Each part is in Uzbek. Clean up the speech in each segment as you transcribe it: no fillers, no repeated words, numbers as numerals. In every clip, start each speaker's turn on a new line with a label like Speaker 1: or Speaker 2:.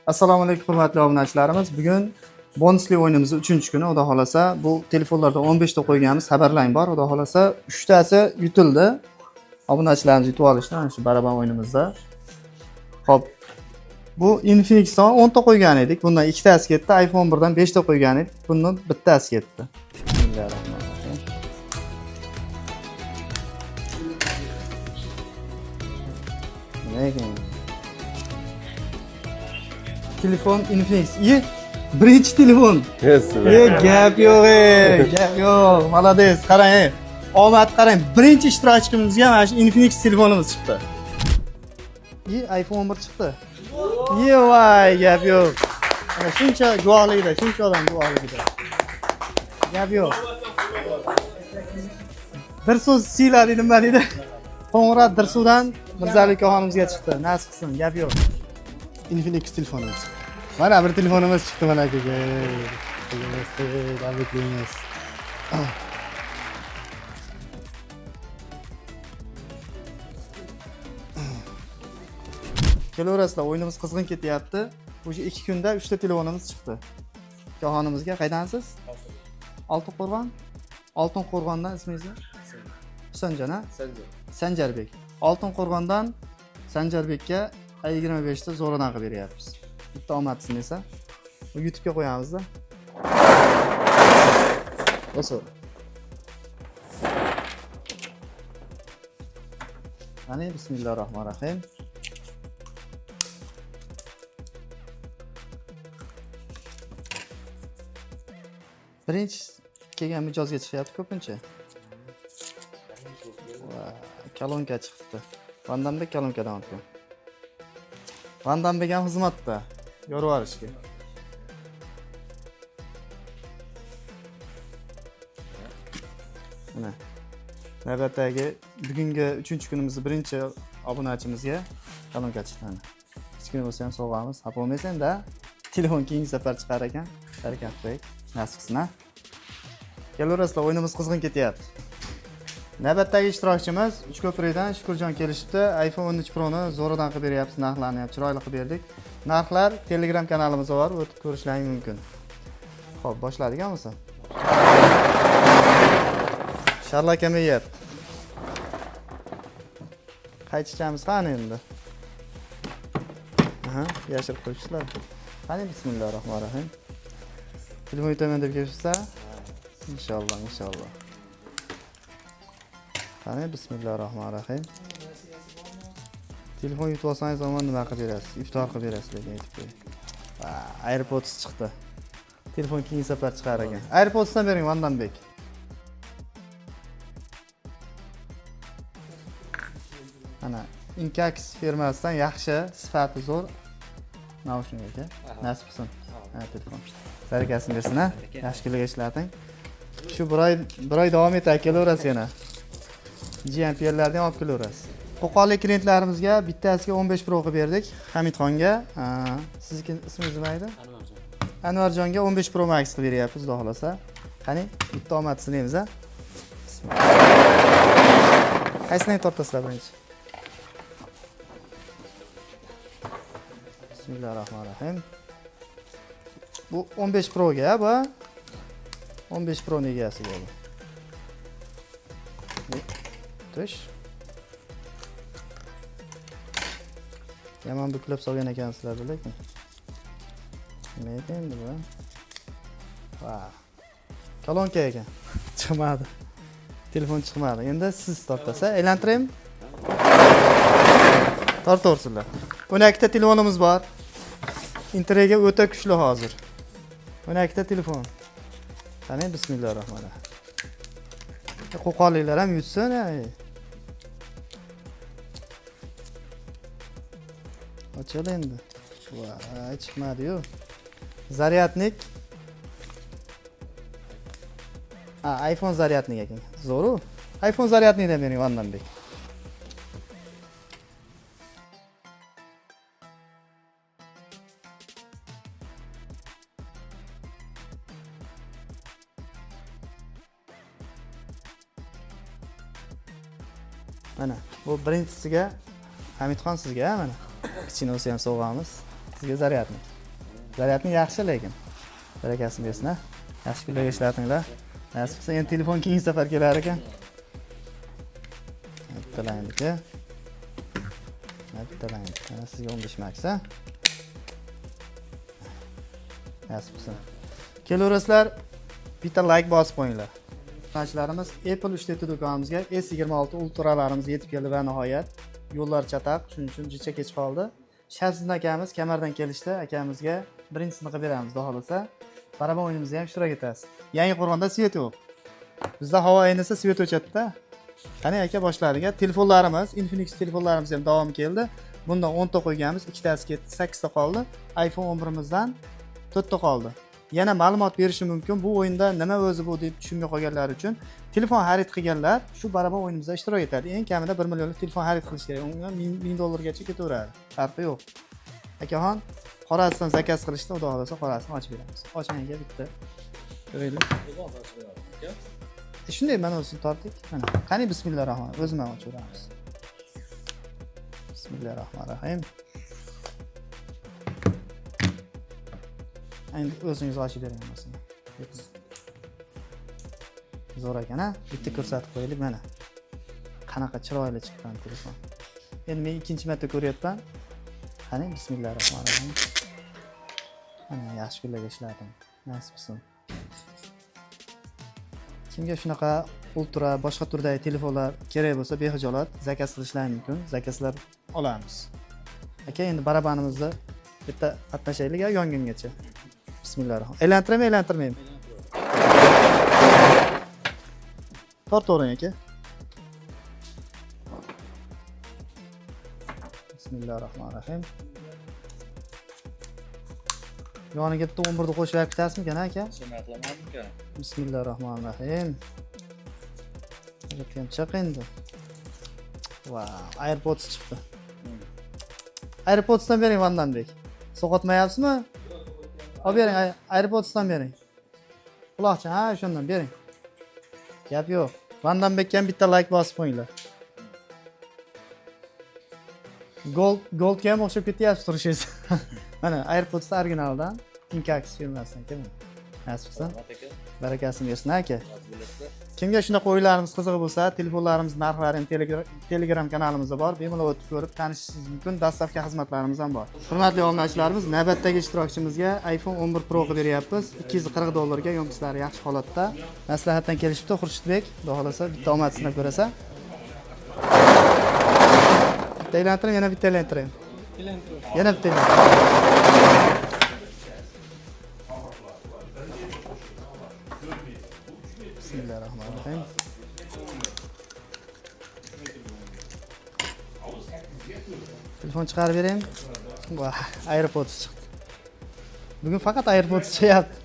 Speaker 1: Assalomu alaykum hurmatli obunachilarimiz. Bugun bonusli o'yinimizning 3-kuni. Xudo xolasa bu telefonlarda 15 ta qo'yganmiz, xabarlang bor. Xudo xolasa 3 tasi yutildi. Obunachilarimiz yutib olishdi mana shu baraban o'yinimizda. Xo'p. Bu Infinix'dan 10 ta qo'ygan edik. Bundan 2 tasi ketdi. iPhone 1 dan 5 ta qo'ygan edik. Bundan bittasi ketdi. Bismillahirrohmanirrohim. Lekin telefon Infinix. Birinchi telefon. Gap yo'q, gap yo'q. Молодец, qarang. Omad qarang. Birinchi ishtirokchimizga mana shu Infinix telefonimiz chiqdi. iPhone 1 chiqdi. Voy, gap yo'q. Mana shuncha guvohlikda, shuncha odam guvohligida. Gap yo'q. Bir so'z siyla dedim men dedi. Qo'ng'iroq Dirsuvdan Mirzalik xonimizga chiqdi. Nasib qilsin, gap yo'q. Infinix telefonimiz. Mana bir telefonimiz chiqdi mana akaga. Tabriklaymiz. Kelaverasizlar, o'yinimiz qizg'in ketyapti. O'sha 2 kunda 3 ta telefonimiz chiqdi. Ko'xonimizga qaydansiz? Oltinqo'rg'on. Oltinqo'rg'ondan ismingiz? Husanjon, ha? Sanjarbek. Oltinqo'rg'ondan Sanjarbekka 25 ta zo'radan qilib beryapmiz. Bitta omadsin esa YouTube'ga qo'yamiz-da. O'sir. Qani bismillahirrohmanirrohim. Birinchi kelgan mijozga chiqyapti ko'pincha. Kolonka chiqdi. Vandambek kolonkadan o'tgan. Vandambek ham xizmatda. Yorib olishga. Mana. Navbatdagi bugungi 3-kunimizning birinchi obunachimizga kolonka chiqdi. Kichkina bo'lsa ham sovg'amiz. Xafa bo'lmaysan-da. Telefon keyingi safar chiqar ekan. Harakat qiling. Nasib qilsin, ha. Kelaverasizlar, o'yinimiz qizg'in ketyapti. Navbatdagi ishtirokchimiz Uchko'prikdan Shukurjon kelishibdi. iPhone 13 Pro ni zo'radan qilib beryapmiz, narxlarni ham chiroyli qilib berdik. Narxlar Telegram kanalimizda bor, o'tib ko'rishlaring mumkin. Xo'p, boshladik bo'lsa. Sharla kamayapti. Qaytishamiz qani endi? Aha, yashirib qo'yibsizlar. Qani bismillahirrohmanirrohim. Telefon yutaman deb kelibsiz-a? Inshaalloh, inshaalloh. Qani bismillahirrohmanirrohim. Telefon yutib olsangiz zaman nima qilib berasiz? Iftor qilib berasiz lekin aytib qo'ying. AirPods chiqdi. Telefon keyingi safar chiqar ekan. AirPodsdan bering Vandambek. Ana Inkax firmasidan yaxshi, sifati zo'r naushnik aka. Nasib qilsin. Ha, telefon. Barakasini bersin, ha. Yaxshi kunlarga ishlating. Shu bir oy davom etadi, kelaverasiz yana. GMP'lardan olib kelaverasiz. Qo'qonlik klientlarimizga bittasiga 15 Pro qilib berdik. Hamidxonga, sizniki ismingiz nima edi? Anvarjonga 15 Pro Max qilib beryapmiz, xudo xolasa. Qani, bitta omad sinaymiz, ha. Qaysini tortasizlar birinchi? Bismillahirrohmanirrohim. Bu 15 Pro ga, bu 15 Pro ni egasiga bu. Tush. Yomon buklab solgan ekansizlar lekin. Nima endi bu? Va. Kolonka ekan. Chiqmadi. Telefon chiqmadi. Endi siz tortasa, aylantiraymi? Tortaversizlar. 12 ta telefonimiz bor. Interega o'ta kuchli hozir. 12 ta telefon. Qani bismillahirrohmanirrohim. Qo'qonliklar ham yutsin, ay. Ochil endi. Voy, chiqmadi-yu. Zaryadnik. iPhone zaryadnik ekan. Zo'ru. iPhone zaryadnikdan bering Vandambek. Mana bu birinchisiga Hamidxon sizga mana. Kichkina o'sa ham sovg'amiz. Sizga zaryadnik. Zaryading yaxshi lekin. Barakasini bersin, ha. Yaxshi kunlarga ishlatdinglar. Nasib qilsa endi telefon keyingi safar kelar ekan. Bittalaydi-ku. Bittalaydi. Mana sizga 15 max, ha. Nasib qilsa. Kelaverasizlar, bitta like bosib qo'yinglar. Obunachilarimiz Apple 3 do'konimizga S26 ultralarimiz yetib keldi va nihoyat yo'llar chataq, shuning uchun jicha kech qoldi. Shamsiddin akamiz Kamardan kelishdi, akamizga birinchisini qilib beramiz, xudo xolasa. Baraban o'yinimizda ham ishtirok etasiz. Yangi Qo'rg'onda svet yo'q. Bizda havo aynisa svet o'chadi-da. Qani aka boshladik. Telefonlarimiz, Infinix telefonlarimiz ham davom keldi. Bundan 10 ta qo'yganmiz, 2 tasi ketdi, 8 ta qoldi. iPhone 11imizdan 4 ta qoldi. Yana ma'lumot berishim mumkin. Bu o'yinda nima o'zi bu deb tushunmay qolganlar uchun telefon xarid qilganlar shu baraban o'yinimizda ishtirok etadi. Eng kamida 1 millionlik telefon xarid qilish kerak. Unga 1000 dollargacha ketaveradi. Farqi yo'q. Akaxon qorasidan zakaz qilishda xudo xolasa qorasini ochib beramiz. Ochmanga bitta. Ko'raylik. Shunday mana o'zini tortdik. Mana. Qani bismillahirrohmanirrohim. O'zim ham ochaveramiz. Bismillahirrohmanirrohim. Endi o'zingiz ochib bering masalan. Zo'r ekan, ha? Bitta ko'rsatib qo'yaylik mana. Qanaqa chiroyli chiqqan telefon. Endi men ikkinchi marta ko'ryapman. Qani bismillahirrohmanirrohim. Mana yaxshi kunlarga ishladim. Nasib qilsin. Kimga shunaqa ultra boshqa turdagi telefonlar kerak bo'lsa, behijolat zakaz qilishlari mumkin. Zakazlar olamiz. Aka, endi barabanimizni bitta qatnashaylik yongungacha. Bismillahirrohmanirrohim. Aylantirmaymi? Tortavering aka. Bismillahirrohmanirrohim. Yoniga bitta 11 ni qo'shib beribtasizmi aka?
Speaker 2: Shunday qilamanmi-ku?
Speaker 1: Bismillahirrohmanirrohim. Ham chiq endi. Wow, AirPods chiqdi. AirPodsdan bering Vandanbek. So'qotmayapsizmi? Olib bering, AirPodsdan bering. Quloqcha, ha, shundan bering. Gap yo'q. Vandanbekka ham bitta like bosib qo'yinglar. Goldga ham o'xshab ketyapsiz turishingiz. Mana AirPods originaldan Tinkax firmasidan kelgan. Nasib qilsin. Barakasini bersin aka. Kimga shunaqa o'yinlarimiz qiziq bo'lsa, telefonlarimiz narxlarini Telegram kanalimizda bor. Bemalol o'tib ko'rib tanishishingiz mumkin. Dastlabki xizmatlarimiz ham bor. Hurmatli obunachilarimiz, navbatdagi ishtirokchimizga iPhone 11 Pro qilib beryapmiz. 240 dollarga, yonkislari yaxshi holatda. Maslahatdan kelishibdi Xurshidbek. Xudo xolasa bitta omad sinab ko'rasa. Bitta aylantiring, yana bitta aylantiring. Yana bitta aylantiring. Bismillahirrohmanirrohim. Telefon chiqarib beraymi? Vah, AirPods chiqdi. Bugun faqat AirPods chiqyapti.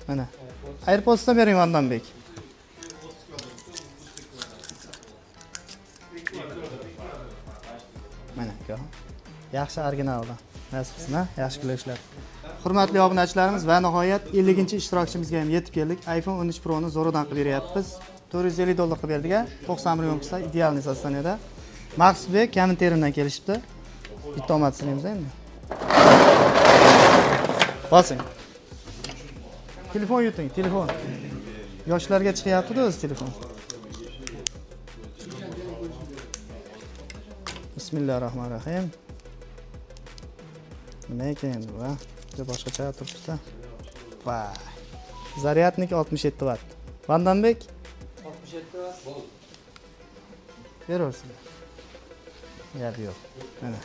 Speaker 1: Mana. AirPodsdan bering Vandanbek. Mana aka. Yaxshi originaldan. Nasib qilsin, ha? Yaxshi kunlar. Hurmatli obunachilarimiz va nihoyat 50-ishtirokchimizga ham yetib keldik. iPhone 13 Pro ni zo'ridan qilib beryapmiz. 450 dollar qilib berdik. 90 million qilsa idealniy sostaniyada. Maqsudbek kommentariydan kelishibdi. Bitta omad sinamiz endi. Bosing. Telefon yuting, telefon. Yoshlarga chiqyapti-da o'z telefon. Bismillahirrohmanirrohim. Nima ekan endi bu? Boshqacha turibdi. Vay. Zaryadnik 67 watt. Vandanbek
Speaker 2: 67 watt.
Speaker 1: Beraversin. Gap yo'q. Mana.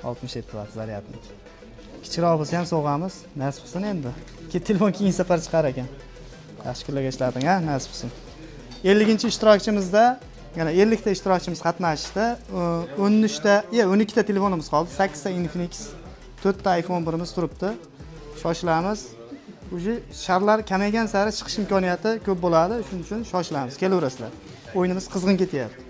Speaker 1: 67 watt zaryadnik. Kichikroq bo'lsa ham sog'amiz. Nasib qilsin endi. Telefon keyingi safar chiqar ekan. Yaxshi kunlarga ishlading, ha? Nasib qilsin. 50-ishtirokchimizda yana 50 ta ishtirokchimiz qatnashdi. 12 ta telefonimiz qoldi. 8 ta Infinix, 4 ta iPhone 1imiz turibdi. Shoshilamiz. Uji sharlar kamaygan sari chiqish imkoniyati ko'p bo'ladi. Shuning uchun shoshilamiz. Kelaverasizlar. O'yinimiz qizg'in ketyapti.